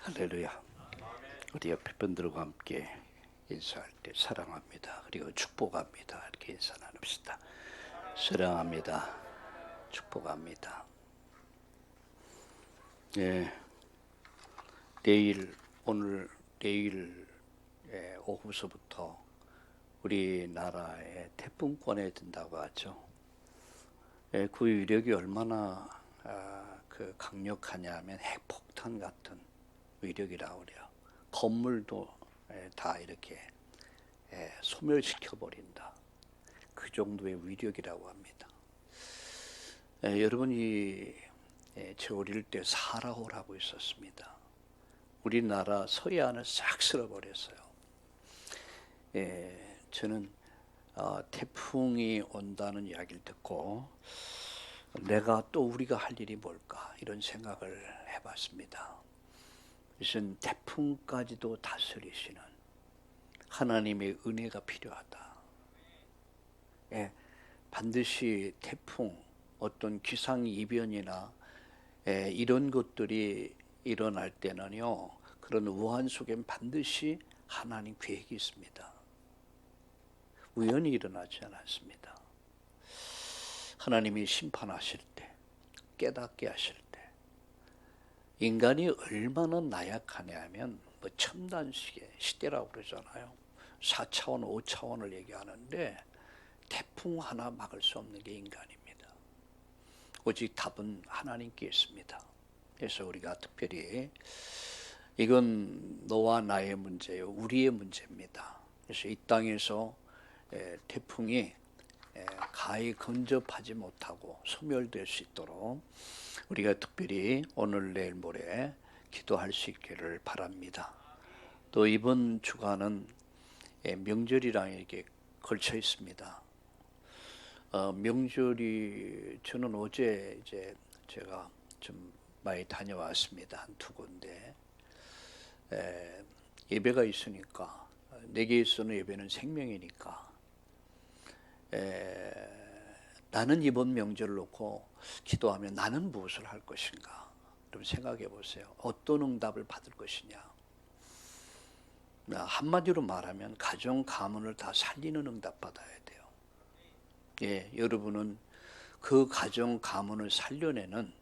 할렐루야. 우리 옆에 분들과 함께 인사할 때 사랑합니다. 그리고 축복합니다. 이렇게 인사 나눕시다. 사랑합니다. 축복합니다. 예, 내일 오후서부터 우리나라에 태풍권에 든다고 하죠. 그 위력이 얼마나 강력하냐면 핵폭탄 같은 위력이라고 그래요. 건물도 다 이렇게 소멸시켜 버린다. 그 정도의 위력이라고 합니다. 여러분이 제 어릴 때 사라호라고 있었습니다. 우리나라 서해안을 싹 쓸어버렸어요. 저는 태풍이 온다는 이야기를 듣고 내가 또 우리가 할 일이 뭘까 이런 생각을 해봤습니다. 이것은 태풍까지도 다스리시는 하나님의 은혜가 필요하다. 반드시 태풍, 어떤 기상이변이나 이런 것들이 일어날 때는요, 그런 우한 속엔 반드시 하나님 계획이 있습니다. 우연히 일어나지 않았습니다. 하나님이 심판하실 때, 깨닫게 하실 때, 인간이 얼마나 나약하냐면 첨단 시대라고 그러잖아요. 4차원, 5차원을 얘기하는데 태풍 하나 막을 수 없는 게 인간입니다. 오직 답은 하나님께 있습니다. 그래서 우리가 특별히 이건 너와 나의 문제요, 우리의 문제입니다. 그래서 이 땅에서 태풍이 가히 근접하지 못하고 소멸될 수 있도록 우리가 특별히 오늘 내일 모레 기도할 수 있기를 바랍니다. 또 이번 주간은 명절이랑 이렇게 걸쳐 있습니다. 명절이 저는 어제 이제 제가 좀 많이 다녀왔습니다. 한 두 군데 예배가 있으니까 내게 있어는 예배는 생명이니까 나는 이번 명절을 놓고 기도하면 나는 무엇을 할 것인가 좀 생각해 보세요. 어떤 응답을 받을 것이냐. 한마디로 말하면 가정 가문을 다 살리는 응답 받아야 돼요. 여러분은 그 가정 가문을 살려내는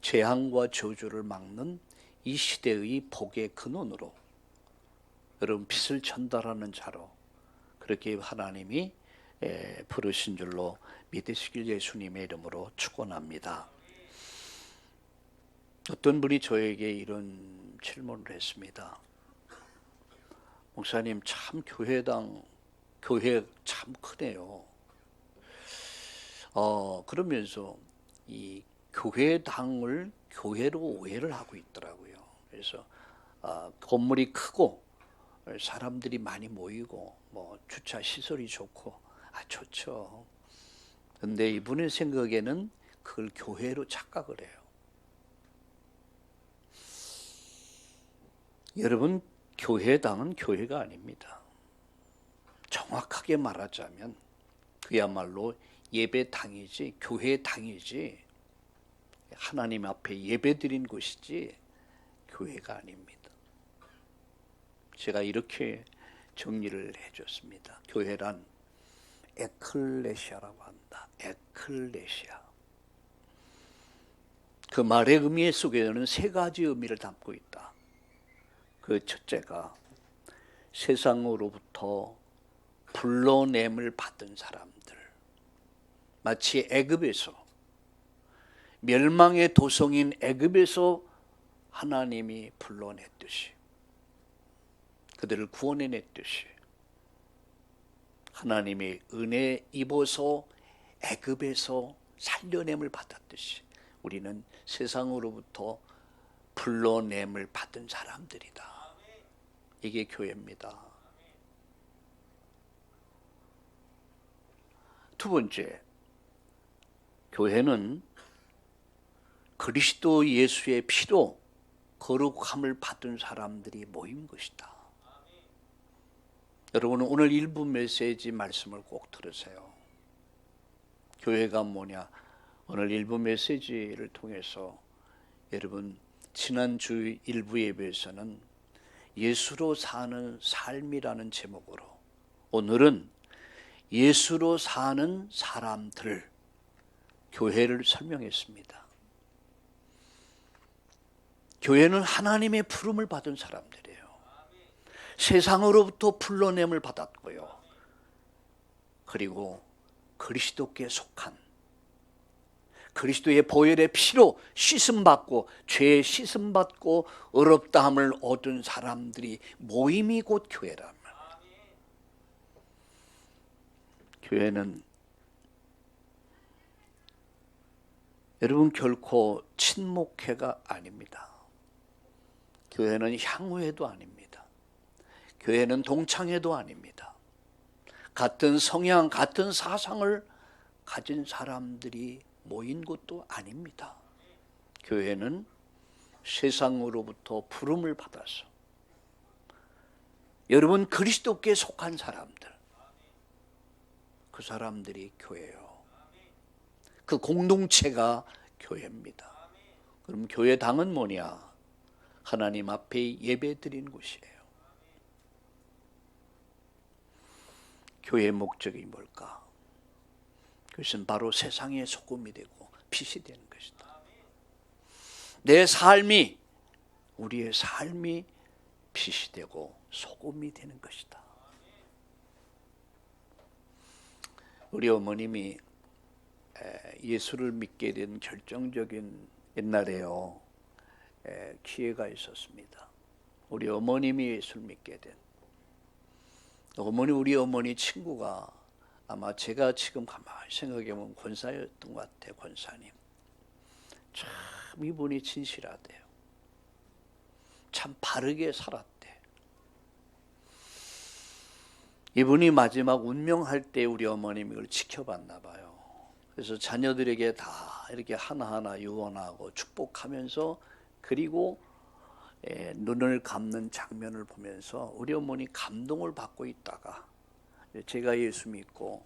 재앙과 저주를 막는 이 시대의 복의 근원으로 여러분 빛을 전달하는 자로 그렇게 하나님이 부르신 줄로 믿으시길 예수님의 이름으로 축원합니다. 어떤 분이 저에게 이런 질문을 했습니다. 목사님, 참 교회 참 크네요. 그러면서 이 교회당을 교회로 오해를 하고 있더라고요. 그래서 건물이 크고 사람들이 많이 모이고 주차 시설이 좋고 좋죠. 근데 이분의 생각에는 그걸 교회로 착각을 해요. 여러분, 교회당은 교회가 아닙니다. 정확하게 말하자면 그야말로 예배당이지 교회당이지 하나님 앞에 예배드린 곳이지 교회가 아닙니다. 제가 이렇게 정리를 해줬습니다. 교회란 에클레시아라고 한다. 에클레시아. 그 말의 의미 속에는 세 가지 의미를 담고 있다. 그 첫째가 세상으로부터 불러냄을 받은 사람들, 마치 애굽에서 멸망의 도성인 애굽에서 하나님이 불러냈듯이 그들을 구원해냈듯이 하나님의 은혜 입어서 애굽에서 살려냄을 받았듯이 우리는 세상으로부터 불러냄을 받은 사람들이다. 이게 교회입니다. 두 번째, 교회는 그리스도 예수의 피로 거룩함을 받은 사람들이 모인 것이다. 여러분, 오늘 일부 메시지 말씀을 꼭 들으세요. 교회가 뭐냐? 오늘 일부 메시지를 통해서 여러분 지난주 일부 예배에서는 예수로 사는 삶이라는 제목으로, 오늘은 예수로 사는 사람들, 교회를 설명했습니다. 교회는 하나님의 부름을 받은 사람들이에요. 세상으로부터 불러냄을 받았고요. 그리고 그리스도께 속한, 그리스도의 보혈의 피로 씻음받고 죄에 씻음받고 의롭다함을 얻은 사람들이 모임이 곧 교회라면, 교회는 여러분 결코 친목회가 아닙니다. 교회는 향후회도 아닙니다. 교회는 동창회도 아닙니다. 같은 성향, 같은 사상을 가진 사람들이 모인 곳도 아닙니다. 교회는 세상으로부터 부름을 받아서 여러분 그리스도께 속한 사람들, 그 사람들이 교회예요. 그 공동체가 교회입니다. 그럼 교회당은 뭐냐? 하나님 앞에 예배 드린 곳이에요. 교회의 목적이 뭘까? 그것은 바로 세상의 소금이 되고 빛이 되는 것이다. 내 삶이, 우리의 삶이 빛이 되고 소금이 되는 것이다. 우리 어머님이 예수를 믿게 된 결정적인, 옛날에요, 기회가 있었습니다. 우리 어머님이 예수를 믿게 된, 우리 어머니 친구가 아마 제가 지금 가만히 생각해보면 권사였던 것 같아요. 권사님. 참 이분이 진실하대요. 참 바르게 살았대. 이분이 마지막 운명할 때 우리 어머님이 이걸 지켜봤나 봐요. 그래서 자녀들에게 다 이렇게 하나하나 유언하고 축복하면서, 그리고 눈을 감는 장면을 보면서 우리 어머니 감동을 받고 있다가, 제가 예수 믿고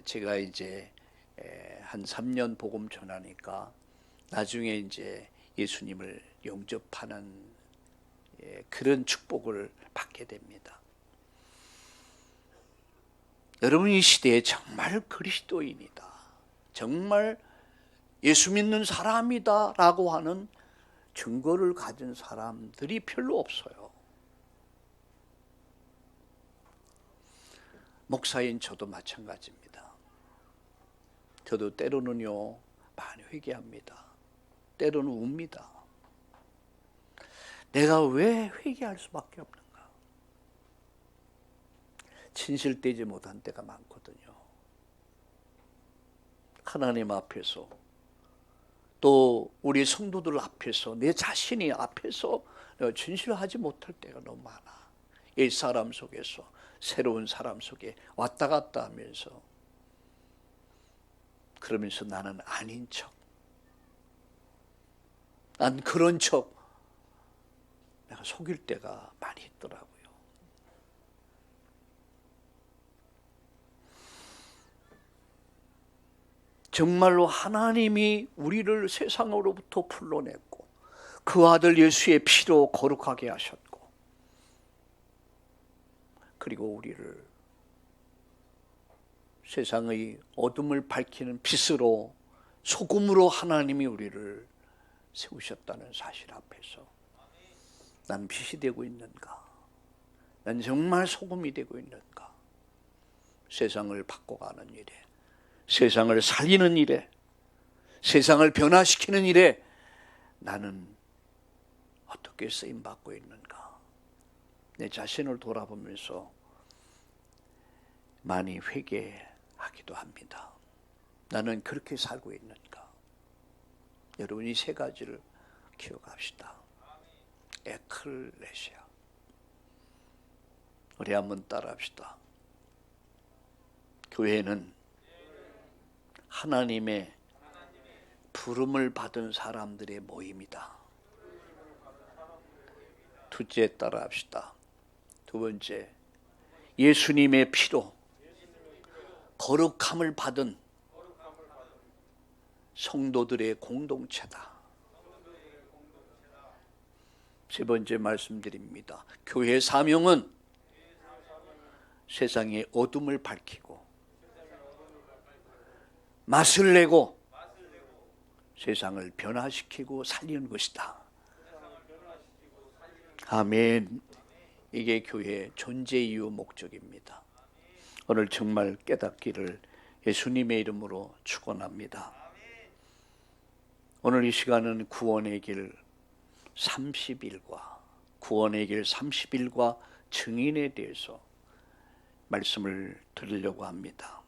제가 이제 한 3년 복음 전하니까 나중에 이제 예수님을 영접하는 그런 축복을 받게 됩니다. 여러분, 이 시대에 정말 그리스도인이다, 정말 예수 믿는 사람이다 라고 하는 증거를 가진 사람들이 별로 없어요. 목사인 저도 마찬가지입니다. 저도 때로는요 많이 회개합니다. 때로는 웁니다. 내가 왜 회개할 수밖에 없는가? 진실되지 못한 때가 많거든요. 하나님 앞에서, 또 우리 성도들 앞에서, 내 자신이 앞에서 내가 진실하지 못할 때가 너무 많아. 옛 사람 속에서 새로운 사람 속에 왔다 갔다 하면서, 그러면서 나는 아닌 척, 난 그런 척, 내가 속일 때가 많이 있더라고요. 정말로 하나님이 우리를 세상으로부터 불러냈고 그 아들 예수의 피로 거룩하게 하셨고, 그리고 우리를 세상의 어둠을 밝히는 빛으로, 소금으로 하나님이 우리를 세우셨다는 사실 앞에서 난 빛이 되고 있는가? 난 정말 소금이 되고 있는가? 세상을 바꿔가는 일에, 세상을 살리는 일에, 세상을 변화시키는 일에 나는 어떻게 쓰임받고 있는가? 내 자신을 돌아보면서 많이 회개하기도 합니다. 나는 그렇게 살고 있는가? 여러분, 이 세 가지를 기억합시다. 에클레시아. 우리 한번 따라합시다. 교회는 하나님의 부름을 받은 사람들의 모임이다. 둘째, 따라합시다. 두 번째, 예수님의 피로 거룩함을 받은 성도들의 공동체다. 세 번째 말씀드립니다. 교회의 사명은 세상의 어둠을 밝히고 맛을 내고 세상을 변화시키고 살리는 것이다. 아멘. 이게 교회의 존재 이유 목적입니다. 오늘 정말 깨닫기를 예수님의 이름으로 축원합니다. 오늘 이 시간은 구원의 길 30일과 구원의 길 30일과 증인에 대해서 말씀을 드리려고 합니다.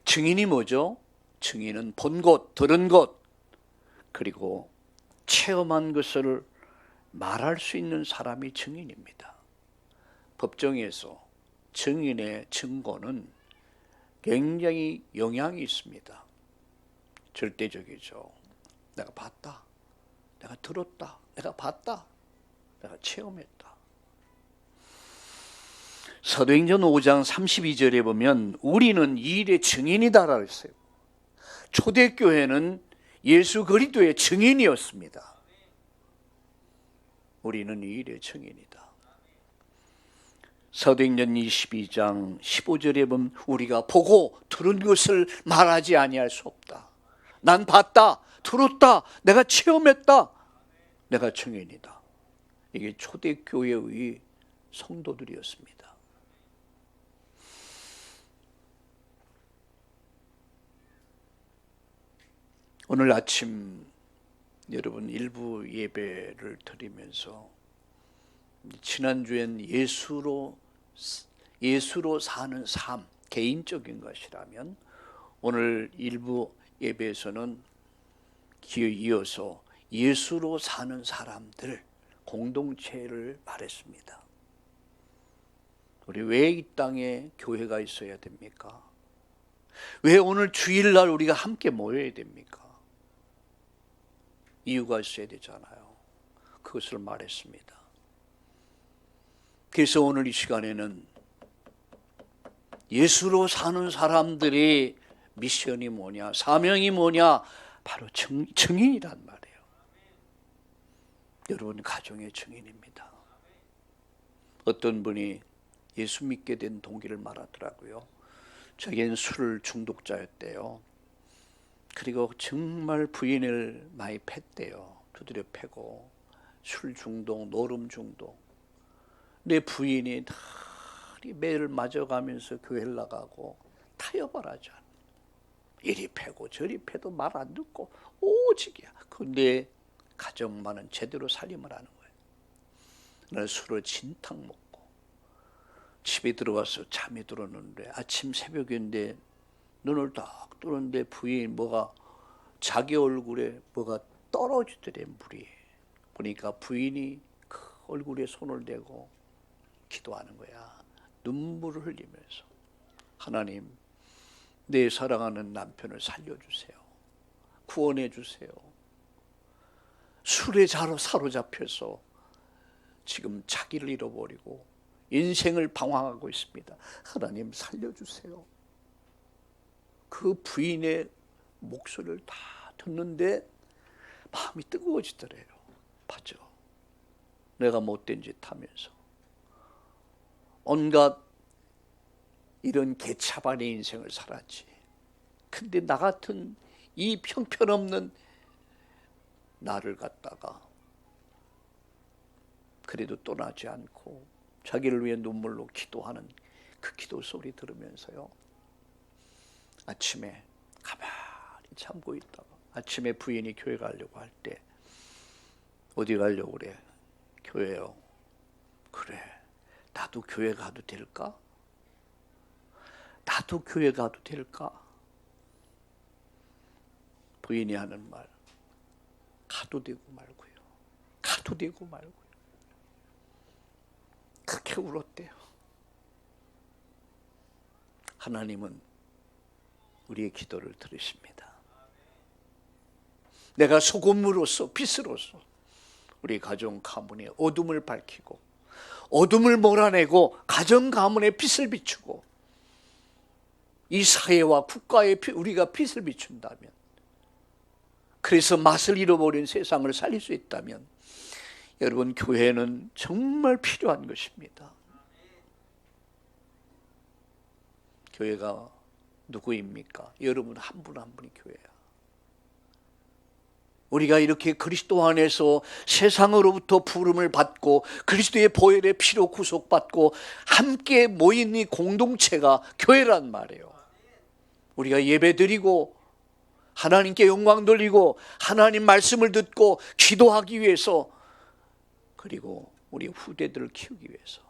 증인이 뭐죠? 증인은 본 것, 들은 것, 그리고 체험한 것을 말할 수 있는 사람이 증인입니다. 법정에서 증인의 증거는 굉장히 영향이 있습니다. 절대적이죠. 내가 봤다, 내가 들었다, 내가 봤다, 내가 체험했다. 사도행전 5장 32절에 보면 우리는 이 일의 증인이다라고 했어요. 초대교회는 예수 그리스도의 증인이었습니다. 우리는 이 일의 증인이다. 사도행전 22장 15절에 보면 우리가 보고 들은 것을 말하지 아니할 수 없다. 난 봤다, 들었다, 내가 체험했다, 내가 증인이다. 이게 초대교회의 성도들이었습니다. 오늘 아침 여러분 일부 예배를 드리면서 지난주엔 예수로 사는 삶, 개인적인 것이라면 오늘 일부 예배에서는 이어서 예수로 사는 사람들, 공동체를 말했습니다. 우리 왜 이 땅에 교회가 있어야 됩니까? 왜 오늘 주일날 우리가 함께 모여야 됩니까? 이유가 있어야 되잖아요. 그것을 말했습니다. 그래서 오늘 이 시간에는 예수로 사는 사람들의 미션이 뭐냐, 사명이 뭐냐, 바로 증인이란 말이에요. 여러분 가정의 증인입니다. 어떤 분이 예수 믿게 된 동기를 말하더라고요. 자기는 술 중독자였대요. 그리고 정말 부인을 많이 팼대요. 두드려 패고 술 중독, 노름 중독. 내 부인이 매일 맞아가면서 교회를 나가고 타협을 하지 않아. 이리 패고 저리 패도 말 안 듣고 오직이야. 근데 가정만은 제대로 살림을 하는 거예요. 날 술을 진탕 먹고 집에 들어와서 잠이 들었는데 아침 새벽인데 눈을 딱 뜨는데 부인 뭐가 자기 얼굴에 뭐가 떨어지더래. 물이. 보니까 부인이 그 얼굴에 손을 대고 기도하는 거야. 눈물을 흘리면서 하나님, 내 사랑하는 남편을 살려주세요. 구원해 주세요. 술에 사로잡혀서 지금 자기를 잃어버리고 인생을 방황하고 있습니다. 하나님 살려주세요. 그 부인의 목소리를 다 듣는데 마음이 뜨거워지더래요. 맞아. 내가 못된 짓 하면서 온갖 이런 개차반의 인생을 살았지. 근데 나 같은 이 형편없는 나를 갖다가 그래도 떠나지 않고 자기를 위해 눈물로 기도하는 그 기도 소리 들으면서요. 아침에 가만히 참고 있다가 아침에 부인이 교회 가려고 할 때 어디 가려고 그래? 교회요. 그래. 나도 교회 가도 될까? 나도 교회 가도 될까? 부인이 하는 말, 가도 되고 말고요. 가도 되고 말고요. 그렇게 울었대요. 하나님은 우리의 기도를 들으십니다. 내가 소금으로서 빛으로서 우리 가정 가문의 어둠을 밝히고 어둠을 몰아내고 가정 가문의 빛을 비추고 이 사회와 국가에 우리가 빛을 비춘다면 그래서 맛을 잃어버린 세상을 살릴 수 있다면 여러분, 교회는 정말 필요한 것입니다. 교회가 누구입니까? 여러분 한 분 한 분이 교회야. 우리가 이렇게 그리스도 안에서 세상으로부터 부름을 받고 그리스도의 보혈의 피로 구속받고 함께 모인 이 공동체가 교회란 말이에요. 우리가 예배드리고 하나님께 영광 돌리고 하나님 말씀을 듣고 기도하기 위해서, 그리고 우리 후대들을 키우기 위해서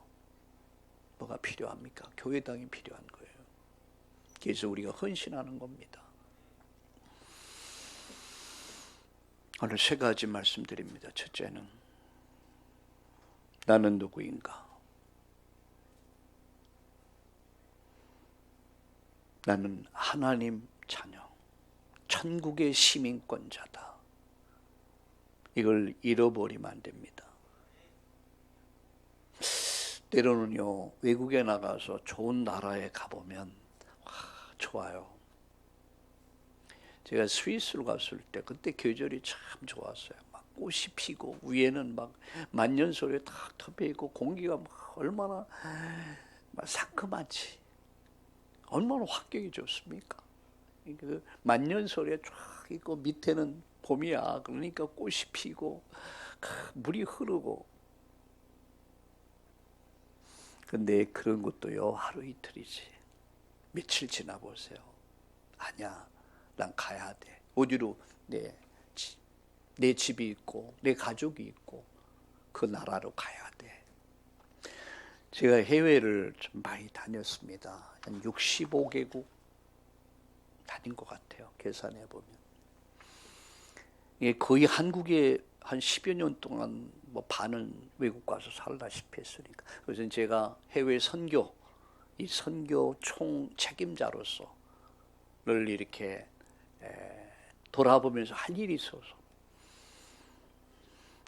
뭐가 필요합니까? 교회당이 필요한 거예요. 그래서 우리가 헌신하는 겁니다. 오늘 세 가지 말씀드립니다. 첫째는 나는 누구인가? 나는 하나님 자녀, 천국의 시민권자다. 이걸 잃어버리면 안 됩니다. 때로는요, 외국에 나가서 좋은 나라에 가보면 좋아요. 제가 스위스로 갔을 때 그때 계절이 참 좋았어요. 막 꽃이 피고 위에는 막 만년설에 탁 덮여 있고 공기가 막 얼마나 막 상큼하지. 얼마나 환경이 좋습니까? 그 만년설에 쫙 있고 밑에는 봄이야. 그러니까 꽃이 피고 물이 흐르고. 근데 그런 것도요, 하루 이틀이지. 며칠 지나 보세요. 아니야, 난 가야 돼. 어디로? 내 집이 있고 내 가족이 있고 그 나라로 가야 돼. 제가 해외를 좀 많이 다녔습니다. 한 65개국 다닌 것 같아요. 계산해 보면. 거의 한국에 한 10여 년 동안 뭐 반은 외국 가서 살다시피 했으니까. 그래서 제가 해외 선교, 이 선교 총 책임자로서 늘 이렇게 돌아보면서 할 일이 있어서.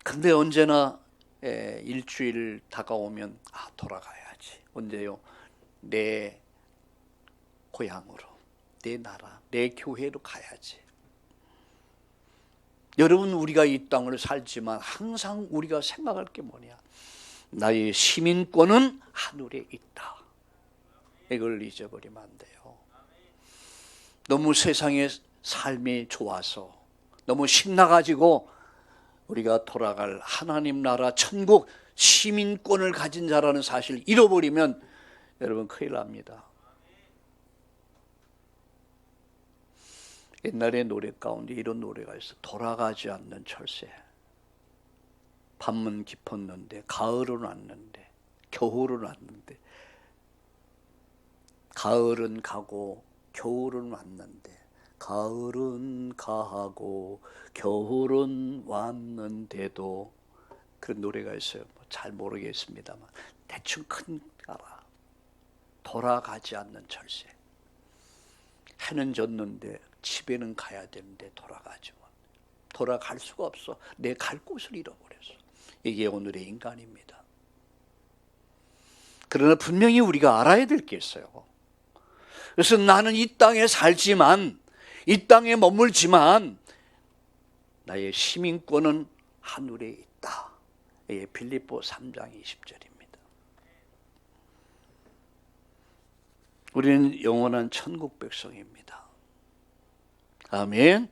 근데 언제나 일주일 다가오면 돌아가야지. 언제요? 내 고향으로, 내 나라, 내 교회로 가야지. 여러분, 우리가 이 땅을 살지만 항상 우리가 생각할 게 뭐냐? 나의 시민권은 하늘에 있다. 이걸 잊어버리면 안 돼요. 너무 세상의 삶이 좋아서 너무 신나가지고 우리가 돌아갈 하나님 나라 천국 시민권을 가진 자라는 사실을 잃어버리면 여러분 큰일 납니다. 옛날에 노래 가운데 이런 노래가 있어. 돌아가지 않는 철새. 밤은 깊었는데 가을은 왔는데 겨울은 왔는데, 가을은 가고 겨울은 왔는데, 가을은 가고 겨울은 왔는데도, 그런 노래가 있어요. 잘 모르겠습니다만 대충 큰 가라. 돌아가지 않는 철새. 해는 졌는데 집에는 가야 되는데 돌아가지만 돌아갈 수가 없어. 내 갈 곳을 잃어버렸어. 이게 오늘의 인간입니다. 그러나 분명히 우리가 알아야 될 게 있어요. 그래서 나는 이 땅에 살지만, 이 땅에 머물지만 나의 시민권은 하늘에 있다. 이게 빌립보 3장 20절입니다. 우리는 영원한 천국 백성입니다. 아멘.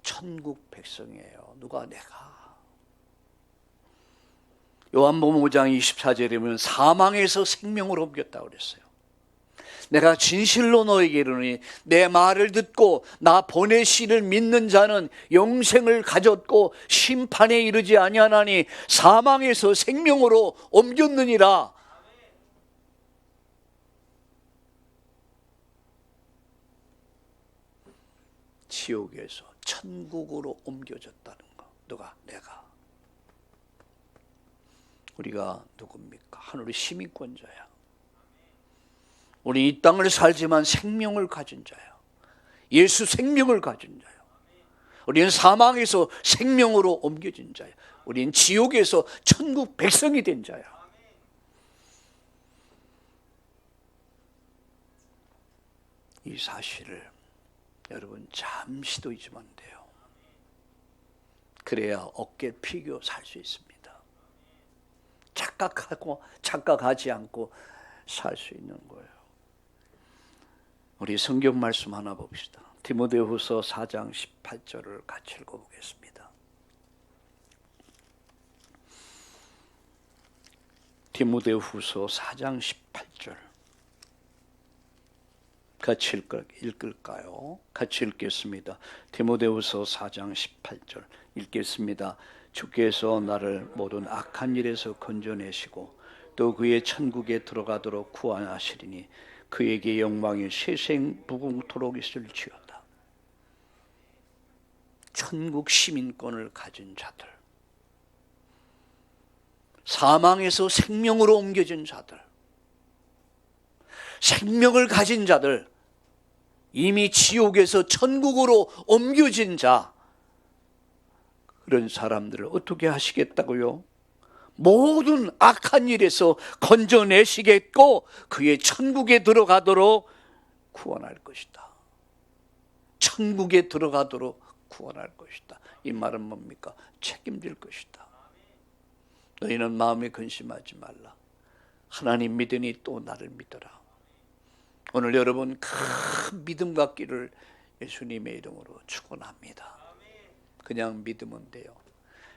천국 백성이에요. 누가? 내가. 요한복음 5장 24절에 보면 사망에서 생명으로 옮겼다고 그랬어요. 내가 진실로 너에게 이르노니 내 말을 듣고 나 보내시를 믿는 자는 영생을 가졌고 심판에 이르지 아니하나니 사망에서 생명으로 옮겼느니라. 지옥에서 천국으로 옮겨졌다는 거. 누가? 내가. 우리가 누굽니까? 하늘의 시민권자야. 우리 이 땅을 살지만 생명을 가진 자야. 예수 생명을 가진 자야. 우리는 사망에서 생명으로 옮겨진 자야. 우리는 지옥에서 천국 백성이 된 자야. 이 사실을 여러분 잠시도 잊으면 안 돼요. 그래야 어깨 피고 살 수 있습니다. 착각하지 않고 살 수 있는 거예요. 우리 성경 말씀 하나 봅시다. 디모데후서 4장 18절을 같이 읽어보겠습니다. 디모데후서 4장 18절 같이 읽을까요? 같이 읽겠습니다. 디모데후서 4장 18절 읽겠습니다. 주께서 나를 모든 악한 일에서 건져내시고 또 그의 천국에 들어가도록 구원하시리니 그에게 영광이 세생 무궁토록 있을지어다. 천국 시민권을 가진 자들, 사망에서 생명으로 옮겨진 자들, 생명을 가진 자들, 이미 지옥에서 천국으로 옮겨진 자, 그런 사람들을 어떻게 하시겠다고요? 모든 악한 일에서 건져내시겠고 그의 천국에 들어가도록 구원할 것이다. 천국에 들어가도록 구원할 것이다. 이 말은 뭡니까? 책임질 것이다. 너희는 마음에 근심하지 말라. 하나님 믿으니 또 나를 믿어라. 오늘 여러분 큰 믿음 갖기를 예수님의 이름으로 축원합니다. 그냥 믿으면 돼요.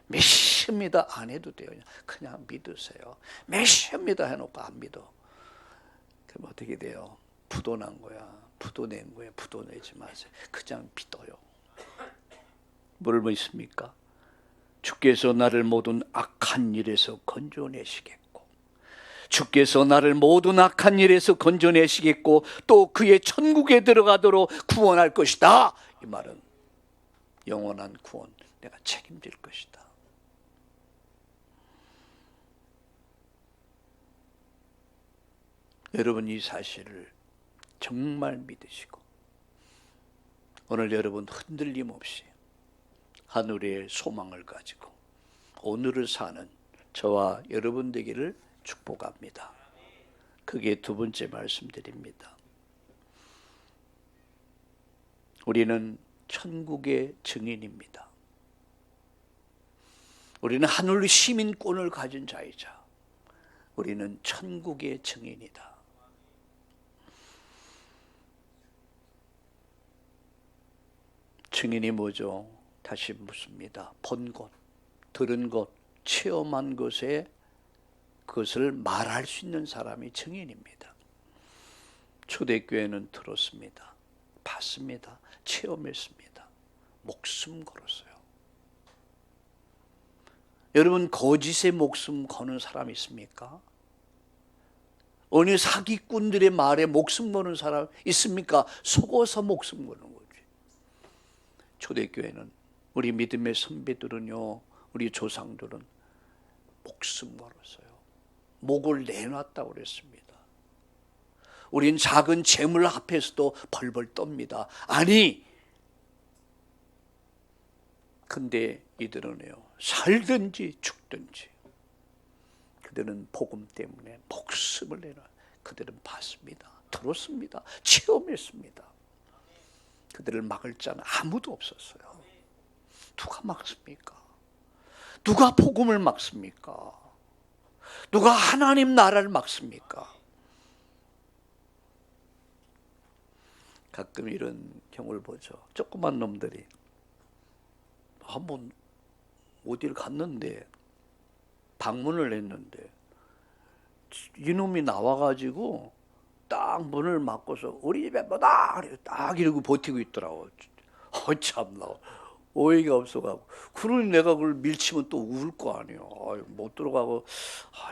믿습니다 안 해도 돼요. 그냥 믿으세요. 믿습니다 해놓고 안 믿어. 그럼 어떻게 돼요? 부도 난 거야. 부도 낸 거야. 부도 내지 마세요. 그냥 믿어요. 뭘 믿습니까? 주께서 나를 모든 악한 일에서 건져내시겠고, 주께서 나를 모든 악한 일에서 건져내시겠고 또 그의 천국에 들어가도록 구원할 것이다. 이 말은 영원한 구원 내가 책임질 것이다. 여러분 이 사실을 정말 믿으시고 오늘 여러분 흔들림 없이 하늘의 소망을 가지고 오늘을 사는 저와 여러분 되기를 축복합니다. 그게 두 번째 말씀드립니다. 우리는 천국의 증인입니다. 우리는 하늘 시민권을 가진 자이자 우리는 천국의 증인이다. 증인이 뭐죠? 다시 묻습니다. 본 것, 들은 것, 체험한 것에 그것을 말할 수 있는 사람이 증인입니다. 초대교회는 들었습니다. 봤습니다. 체험했습니다. 목숨 걸었어요. 여러분 거짓의 목숨 거는 사람 있습니까? 어느 사기꾼들의 말에 목숨 거는 사람 있습니까? 속어서 목숨 거는 거지. 초대교회는 우리 믿음의 선배들은요, 우리 조상들은 목숨 걸었어요. 목을 내놨다고 그랬습니다. 우린 작은 재물 앞에서도 벌벌 떱니다. 아니, 근데 이들은요, 살든지 죽든지 그들은 복음 때문에 목숨을 내놔. 그들은 봤습니다. 들었습니다. 체험했습니다. 그들을 막을 자는 아무도 없었어요. 누가 막습니까? 누가 복음을 막습니까? 누가 하나님 나라를 막습니까? 가끔 이런 경우를 보죠. 조그만 놈들이 한번 어디를 갔는데 방문을 했는데 이놈이 나와가지고 딱 문을 막고서 우리 집에 뭐다 딱 이러고 버티고 있더라고. 참나 어이가 없어가고. 그러니 내가 그걸 밀치면 또 울 거 아니에요. 못 들어가고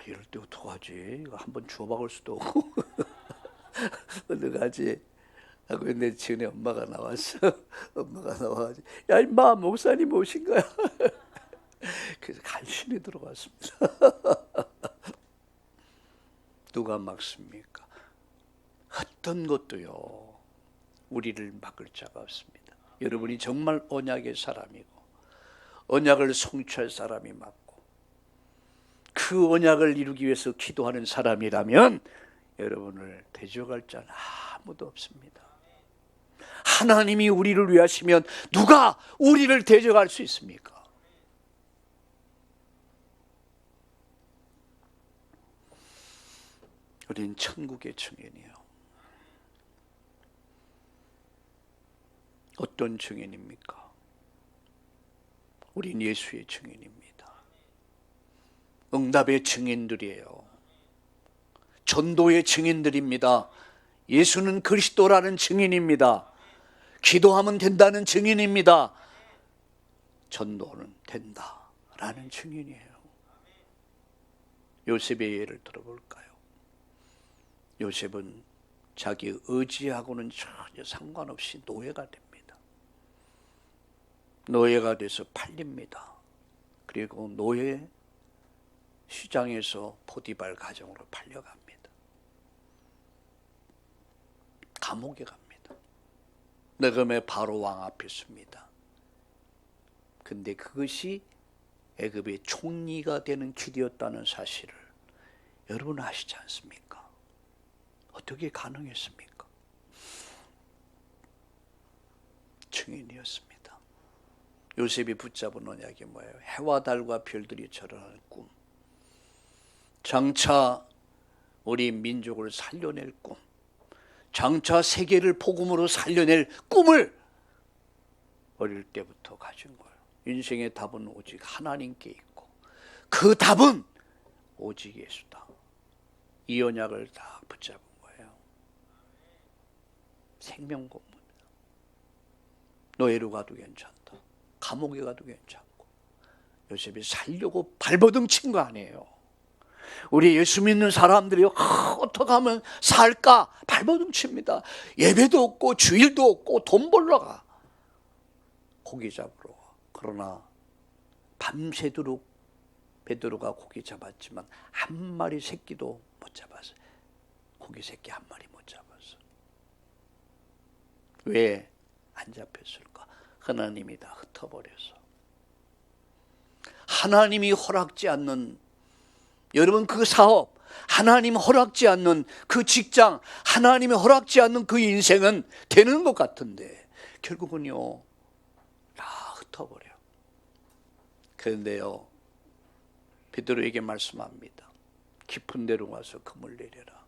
이럴 때 어떡하지? 한번 주워박을 수도 없고 어떡하지? 하고 내 지은의 엄마가 나왔어. 엄마가 나와가지고 야 임마 목사님 오신 거야. 그래서 간신히 들어갔습니다. 누가 막습니까? 어떤 것도요 우리를 막을 자가 없습니다. 여러분이 정말 언약의 사람이고 언약을 성취할 사람이 맞고 그 언약을 이루기 위해서 기도하는 사람이라면 여러분을 대적할 자는 아무도 없습니다. 하나님이 우리를 위하시면 누가 우리를 대적할 수 있습니까? 우린 천국의 증인이에요. 어떤 증인입니까? 우린 예수의 증인입니다. 응답의 증인들이에요. 전도의 증인들입니다. 예수는 그리스도라는 증인입니다. 기도하면 된다는 증인입니다. 전도는 된다라는 증인이에요. 요셉의 예를 들어볼까요? 요셉은 자기 의지하고는 전혀 상관없이 노예가 됩니다. 노예가 돼서 팔립니다. 그리고 노예 시장에서 포디발 가정으로 팔려갑니다. 감옥에 갑니다. 느금의 바로 왕 앞에 섭니다. 근데 그것이 애굽의 총리가 되는 길이었다는 사실을 여러분 아시지 않습니까? 어떻게 가능했습니까? 증인이었습니다. 요셉이 붙잡은 언약이 뭐예요? 해와 달과 별들이 절하는 꿈, 장차 우리 민족을 살려낼 꿈, 장차 세계를 복음으로 살려낼 꿈을 어릴 때부터 가진 거예요. 인생의 답은 오직 하나님께 있고 그 답은 오직 예수다. 이 언약을 다 붙잡은 거예요. 생명고문. 노예로 가도 괜찮다. 감옥에 가도 괜찮고. 요셉이 살려고 발버둥 친 거 아니에요. 우리 예수 믿는 사람들이 어떻게 하면 살까 발버둥 칩니다. 예배도 없고 주일도 없고 돈 벌러 가. 고기 잡으러 가. 그러나 밤새도록 베드로가 고기 잡았지만 한 마리 새끼도 못 잡았어요. 고기 새끼 한 마리 못 잡았어. 왜 안 잡혔을까? 하나님이 다 흩어버려서. 하나님이 허락지 않는, 여러분 그 사업, 하나님 허락지 않는 그 직장, 하나님이 허락지 않는 그 인생은 되는 것 같은데 결국은요 다 흩어버려. 그런데요 베드로에게 말씀합니다. 깊은 데로 가서 금을 내려라.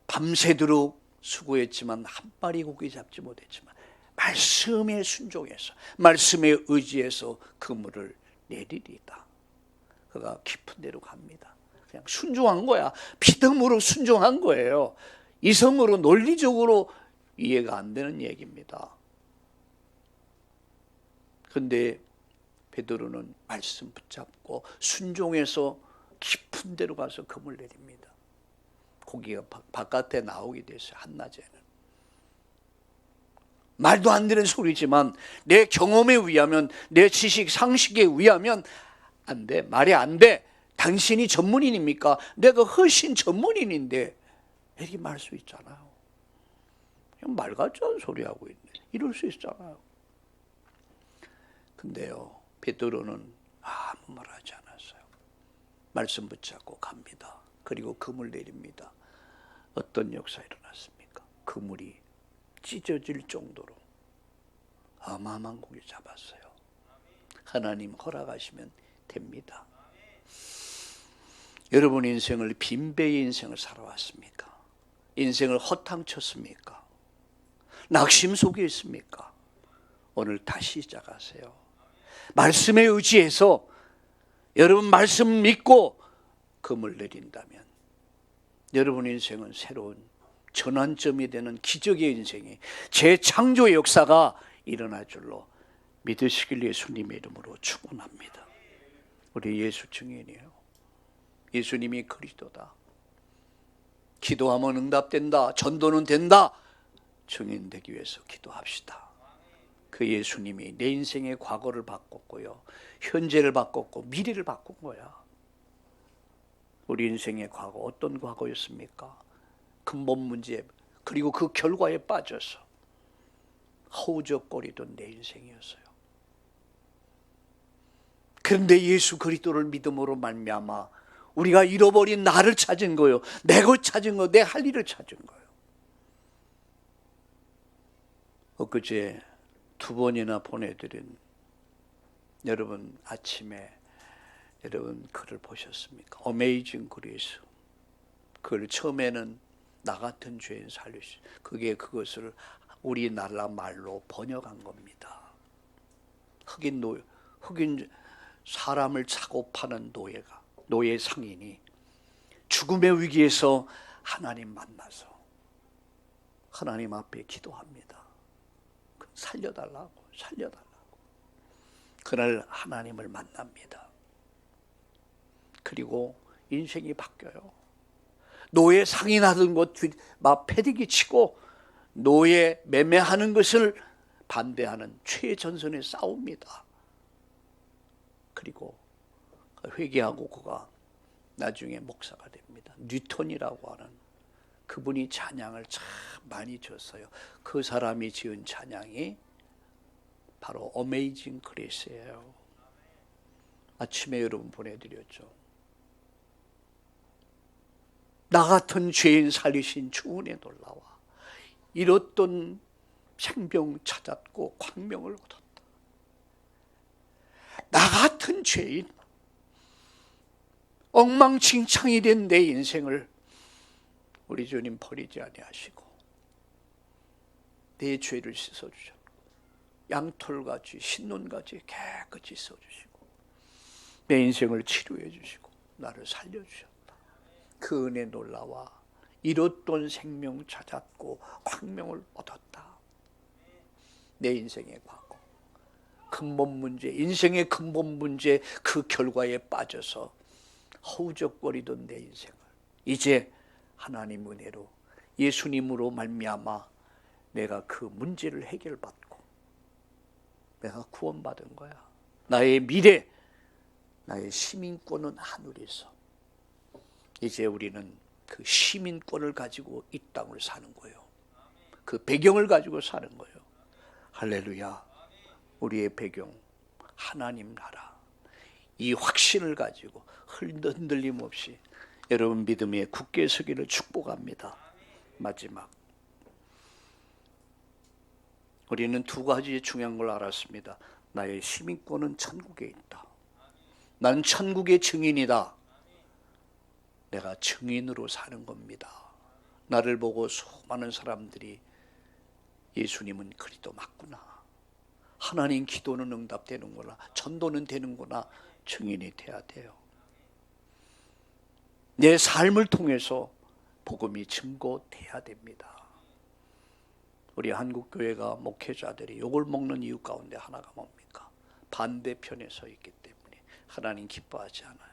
밤새도록 수고했지만 한 마리 고기 잡지 못했지만 말씀에 순종해서 말씀에 의지해서 그물을 내리리다. 그가 깊은 데로 갑니다. 그냥 순종한 거야. 믿음으로 순종한 거예요. 이성으로 논리적으로 이해가 안 되는 얘기입니다. 그런데 베드로는 말씀 붙잡고 순종해서 깊은 데로 가서 금을 내립니다. 고기가 바깥에 나오게 됐어요. 한낮에는. 말도 안 되는 소리지만 내 경험에 의하면, 내 지식 상식에 의하면 안 돼. 말이 안 돼. 당신이 전문인입니까? 내가 훨씬 전문인인데 이렇게 말할 수 있잖아요. 그냥 말 같지 않은 소리 하고 있네. 이럴 수 있잖아요. 근데요 베드로는 아무 말 하지 않았어요. 말씀 붙잡고 갑니다. 그리고 그물 내립니다. 어떤 역사 일어났습니까? 그물이 찢어질 정도로 어마어마한 고기 잡았어요. 하나님 허락하시면 됩니다. 여러분 인생을 빈배의 인생을 살아왔습니까? 인생을 허탕쳤습니까? 낙심 속에 있습니까? 오늘 다시 시작하세요. 말씀에 의지해서 여러분 말씀 믿고 금을 내린다면 여러분 인생은 새로운 전환점이 되는 기적의 인생이, 재창조의 역사가 일어날 줄로 믿으시길 예수님의 이름으로 축원합니다. 우리 예수 증인이에요. 예수님이 그리스도다. 기도하면 응답된다. 전도는 된다. 증인되기 위해서 기도합시다. 그 예수님이 내 인생의 과거를 바꿨고요, 현재를 바꿨고 미래를 바꾼 거야. 우리 인생의 과거 어떤 과거였습니까? 근본 문제, 그리고 그 결과에 빠져서 허우적거리던 내 인생이었어요. 그런데 예수 그리스도를 믿음으로 말미암아 우리가 잃어버린 나를 찾은 거예요. 내 것 찾은 거, 내 할 일을 찾은 거예요. 엊그제 2번이나 보내드린 여러분 아침에 여러분 글을 보셨습니까? 어메이징 그레이스. 그걸 처음에는 나 같은 죄인 살리시. 그게 그것을 우리나라 말로 번역한 겁니다. 흑인 사람을 사고 파는 노예 상인이 죽음의 위기에서 하나님 만나서 하나님 앞에 기도합니다. 살려달라고. 그날 하나님을 만납니다. 그리고 인생이 바뀌어요. 노예 상인하던 것 막 패대기 치고 노예 매매하는 것을 반대하는 최전선에 싸웁니다. 그리고 회개하고 그가 나중에 목사가 됩니다. 뉴턴이라고 하는 그분이 찬양을 참 많이 줬어요. 그 사람이 지은 찬양이 바로 어메이징 그레이스예요. 아침에 여러분 보내드렸죠. 나 같은 죄인 살리신 주 은혜 놀라와. 잃었던 생명 찾았고 광명을 얻었다. 나 같은 죄인, 엉망진창이 된 내 인생을 우리 주님 버리지 아니하시고 내 죄를 씻어주셨고 양털같이 신눈같이 깨끗이 씻어주시고 내 인생을 치료해 주시고 나를 살려주셨다. 그 은혜 놀라와 잃었던 생명 찾았고 광명을 얻었다. 내 인생의 과거, 근본 문제, 인생의 근본 문제 그 결과에 빠져서 허우적거리던 내 인생을 이제 하나님 은혜로 예수님으로 말미암아 내가 그 문제를 해결받고 내가 구원받은 거야. 나의 미래, 나의 시민권은 하늘에서. 이제 우리는 그 시민권을 가지고 이 땅을 사는 거예요. 그 배경을 가지고 사는 거예요. 할렐루야. 우리의 배경 하나님 나라. 이 확신을 가지고 흔들림 없이 여러분 믿음에 굳게 서기를 축복합니다. 마지막 우리는 두 가지 중요한 걸 알았습니다. 나의 시민권은 천국에 있다. 난 천국의 증인이다. 내가 증인으로 사는 겁니다. 나를 보고 수많은 사람들이 예수님은 그리스도 맞구나. 하나님 기도는 응답되는구나. 전도는 되는구나. 증인이 돼야 돼요. 내 삶을 통해서 복음이 증거돼야 됩니다. 우리 한국교회가 목회자들이 욕을 먹는 이유 가운데 하나가 뭡니까? 반대편에 서 있기 때문에 하나님 기뻐하지 않아요.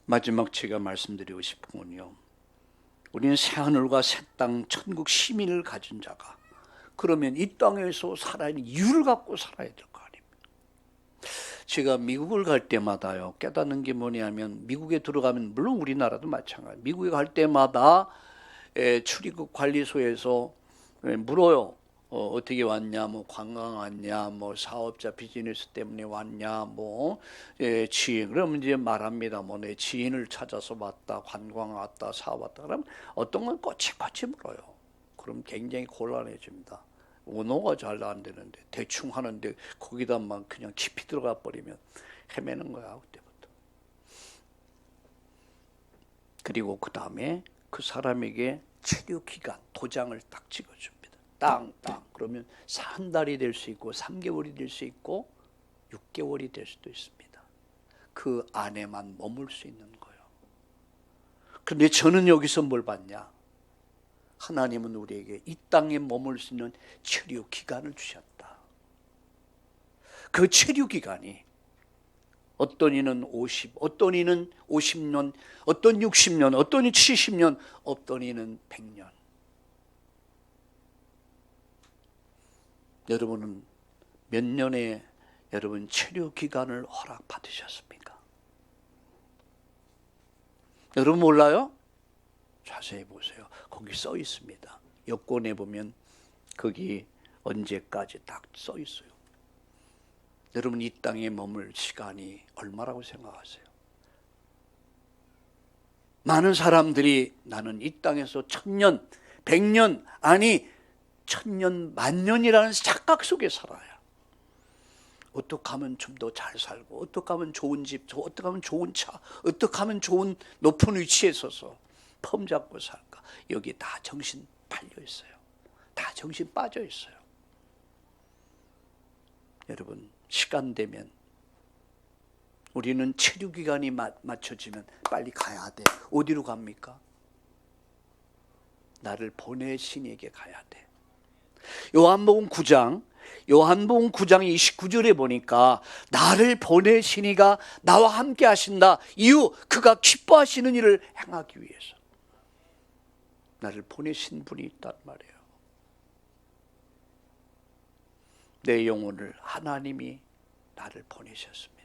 마지막 제가 말씀드리고 싶은 건요, 우리는 새하늘과 새 땅 천국 시민을 가진 자가 그러면 이 땅에서 살아야 하는 이유를 갖고 살아야 될 거 아닙니까? 제가 미국을 갈 때마다요 깨닫는 게 뭐냐면 미국에 들어가면 물론 우리나라도 마찬가지. 미국에 갈 때마다 출입국 관리소에서 물어요. 어떻게 왔냐, 뭐 관광 왔냐, 뭐 사업자 비즈니스 때문에 왔냐, 뭐 지인. 그러면 이제 말합니다. 뭐 내 지인을 찾아서 왔다, 관광 왔다, 사업 왔다. 그럼 어떤 건 꼬치꼬치 물어요. 그럼 굉장히 곤란해집니다. 언어가 잘 안 되는데 대충 하는데 거기다만 그냥 깊이 들어가 버리면 헤매는 거야 그때부터. 그리고 그 다음에 그 사람에게 체류 기간 도장을 딱 찍어줍니다. 땅. 그러면 한 달이 될 수 있고 3개월이 될 수 있고 6개월이 될 수도 있습니다. 그 안에만 머물 수 있는 거예요. 그런데 저는 여기서 뭘 봤냐? 하나님은 우리에게 이 땅에 머물 수 있는 체류 기간을 주셨다. 그 체류 기간이 어떤 이는 50, 어떤 이는 50년, 어떤 60년, 어떤 이 70년, 어떤 이는 100년. 여러분은 몇 년의 여러분 체류 기간을 허락받으셨습니까? 여러분 몰라요? 자세히 보세요. 거기 써 있습니다. 여권에 보면 거기 언제까지 딱 써 있어요. 여러분 이 땅에 머물 시간이 얼마라고 생각하세요? 많은 사람들이 나는 이 땅에서 1000년, 100년, 아니 1000년, 만년이라는 착각 속에 살아요. 어떻게 하면 좀 더 잘 살고, 어떻게 하면 좋은 집, 어떻게 하면 좋은 차, 어떻게 하면 좋은 높은 위치에 서서 폼 잡고 살까. 여기 다 정신 팔려 있어요. 다 정신 빠져 있어요. 여러분, 시간 되면 우리는 체류기간이 맞춰지면 빨리 가야 돼. 어디로 갑니까? 나를 보내신 이에게 가야 돼. 요한복음 9장 29절에 보니까 나를 보내신 이가 나와 함께 하신다. 이유, 그가 기뻐하시는 일을 행하기 위해서. 나를 보내신 분이 있단 말이에요. 내 영혼을 하나님이 나를 보내셨습니다.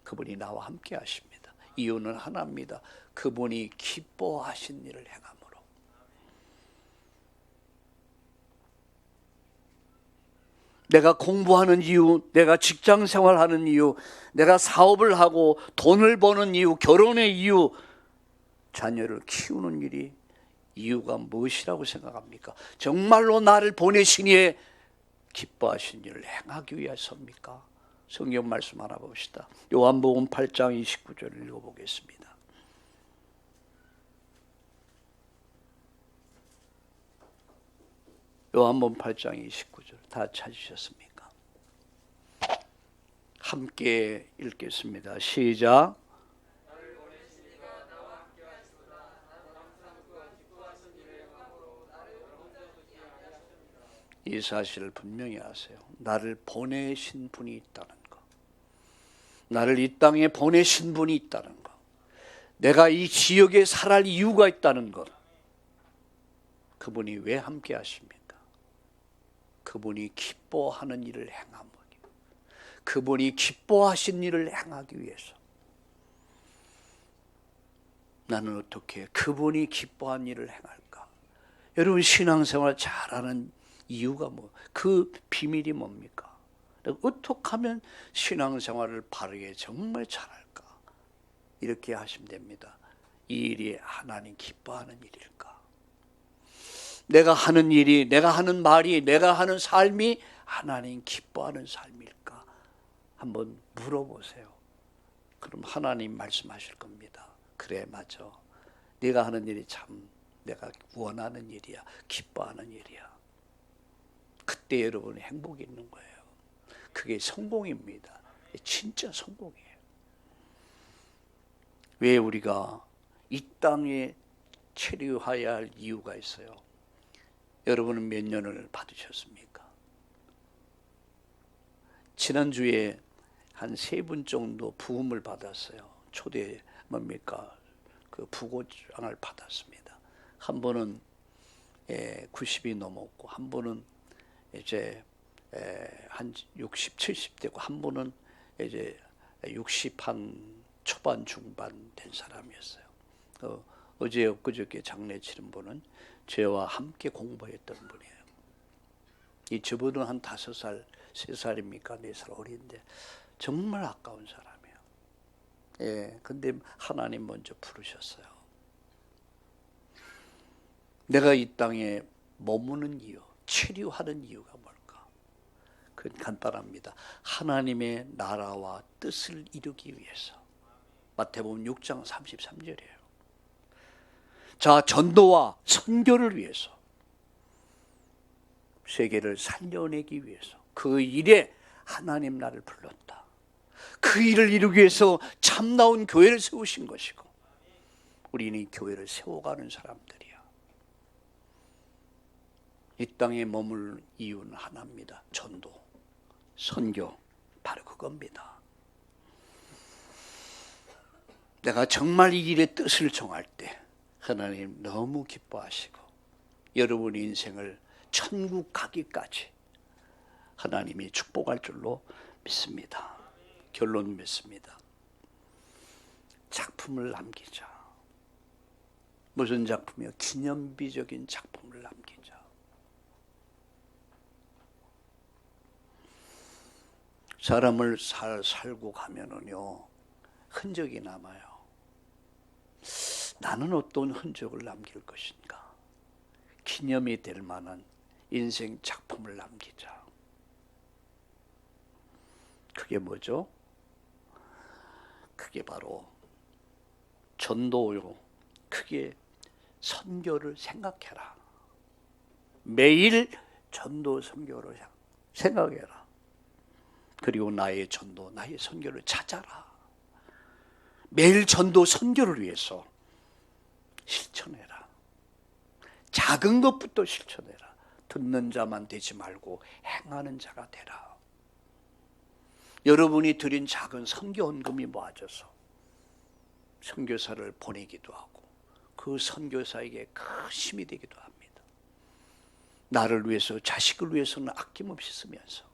그분이 나와 함께 하십니다. 이유는 하나입니다. 그분이 기뻐하신 일을 행함으로. 내가 공부하는 이유, 내가 직장 생활하는 이유, 내가 사업을 하고 돈을 버는 이유, 결혼의 이유, 자녀를 키우는 일이 이유가 무엇이라고 생각합니까? 정말로 나를 보내시니에 기뻐하신 일을 행하기 위해서입니까? 성경 말씀 하나 봅시다. 요한복음 8장 29절을 읽어보겠습니다. 요한복음 8장 29절 다 찾으셨습니까? 함께 읽겠습니다. 시작. 이 사실을 분명히 아세요. 나를 보내신 분이 있다는 것. 나를 이 땅에 보내신 분이 있다는 것. 내가 이 지역에 살아갈 이유가 있다는 것. 그분이 왜 함께 하십니까? 그분이 기뻐하는 일을 행함으로. 그분이 기뻐하신 일을 행하기 위해서. 나는 어떻게 그분이 기뻐한 일을 행할까? 여러분, 신앙생활 잘하는 이유가 뭐, 그 비밀이 뭡니까? 어떻게 하면 신앙생활을 바르게 정말 잘할까? 이렇게 하시면 됩니다. 이 일이 하나님 기뻐하는 일일까? 내가 하는 일이, 내가 하는 말이, 내가 하는 삶이 하나님 기뻐하는 삶일까? 한번 물어보세요. 그럼 하나님 말씀하실 겁니다. 그래, 맞아. 네가 하는 일이 참 내가 원하는 일이야. 기뻐하는 일이야. 그때 여러분이 행복이 있는 거예요. 그게 성공입니다. 진짜 성공이에요. 왜 우리가 이 땅에 체류해야 할 이유가 있어요. 여러분은 몇 년을 받으셨습니까? 지난주에 한 3분 정도 부음을 받았어요. 초대 뭡니까? 그 부고장을 받았습니다. 한 분은 90이 넘었고, 한 분은 이제 한 60, 70대고, 한 분은 이제 60 한 초반 중반 된 사람이었어요. 어제 엊그저께 장례 치른 분은 저와 함께 공부했던 분이에요. 이 저분은 한 5살, 3살입니까? 4살 어린데 정말 아까운 사람이에요. 예, 근데 하나님 먼저 부르셨어요. 내가 이 땅에 머무는 이유, 체류하는 이유가 뭘까? 그건 간단합니다. 하나님의 나라와 뜻을 이루기 위해서. 마태복음 6장 33절이에요. 자, 전도와 선교를 위해서, 세계를 살려내기 위해서, 그 일에 하나님 나를 불렀다. 그 일을 이루기 위해서 참나온 교회를 세우신 것이고, 우리는 이 교회를 세워가는 사람들이야. 이 땅에 머물 이유는 하나입니다. 전도, 선교, 바로 그겁니다. 내가 정말 이 일의 뜻을 정할 때 하나님 너무 기뻐하시고, 여러분 인생을 천국 가기까지 하나님이 축복할 줄로 믿습니다. 결론 맺습니다. 작품을 남기자. 무슨 작품이요? 기념비적인 작품을 남기자. 사람을 살고 가면은요, 흔적이 남아요. 나는 어떤 흔적을 남길 것인가? 기념이 될 만한 인생 작품을 남기자. 그게 뭐죠? 그게 바로 전도요. 그게 선교를 생각해라. 매일 전도 선교를 생각해라. 그리고 나의 전도, 나의 선교를 찾아라. 매일 전도 선교를 위해서 실천해라. 작은 것부터 실천해라. 듣는 자만 되지 말고 행하는 자가 되라. 여러분이 드린 작은 선교 헌금이 모아져서 선교사를 보내기도 하고 그 선교사에게 큰 힘이 되기도 합니다. 나를 위해서, 자식을 위해서는 아낌없이 쓰면서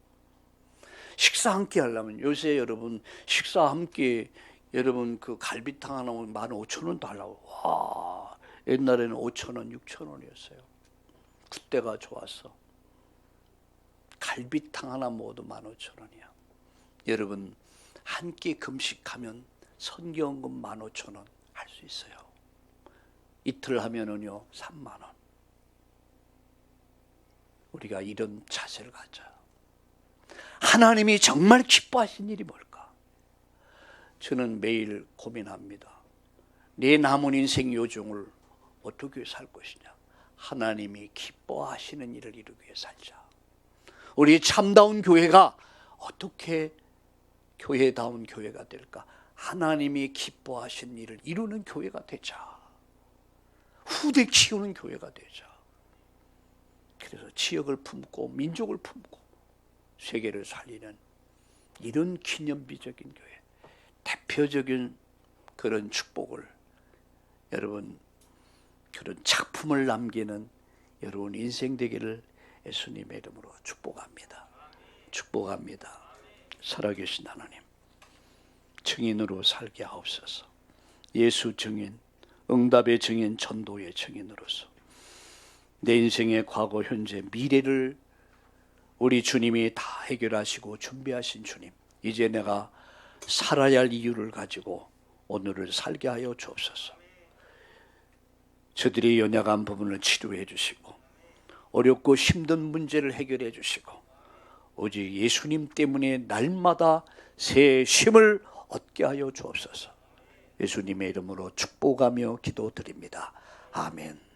식사 함께 하려면 요새 여러분 식사 함께 여러분 그 갈비탕 하나 15,000원 달라고. 와, 옛날에는 5,000원, 6,000원이었어요. 그때가 좋았어. 갈비탕 하나 먹어도 15,000원이야. 여러분 한 끼 금식하면 선교헌금 15,000원 할 수 있어요. 이틀 하면은요 3만 원. 우리가 이런 자세를 가져. 하나님이 정말 기뻐하신 일이 뭘까? 저는 매일 고민합니다. 내 남은 인생 요정을 어떻게 살 것이냐. 하나님이 기뻐하시는 일을 이루기 위해 살자. 우리 참다운 교회가 어떻게 교회다운 교회가 될까? 하나님이 기뻐하신 일을 이루는 교회가 되자. 후대 키우는 교회가 되자. 그래서 지역을 품고 민족을 품고 세계를 살리는 이런 기념비적인 교회, 대표적인 그런 축복을 여러분, 그런 작품을 남기는 여러분 인생 되기를 예수님의 이름으로 축복합니다. 축복합니다. 살아계신 하나님, 증인으로 살게 하옵소서. 예수 증인, 응답의 증인, 전도의 증인으로서 내 인생의 과거, 현재, 미래를 우리 주님이 다 해결하시고 준비하신 주님, 이제 내가 살아야 할 이유를 가지고 오늘을 살게 하여 주옵소서. 저들이 연약한 부분을 치료해 주시고 어렵고 힘든 문제를 해결해 주시고 오직 예수님 때문에 날마다 새 쉼을 얻게 하여 주옵소서. 예수님의 이름으로 축복하며 기도드립니다. 아멘.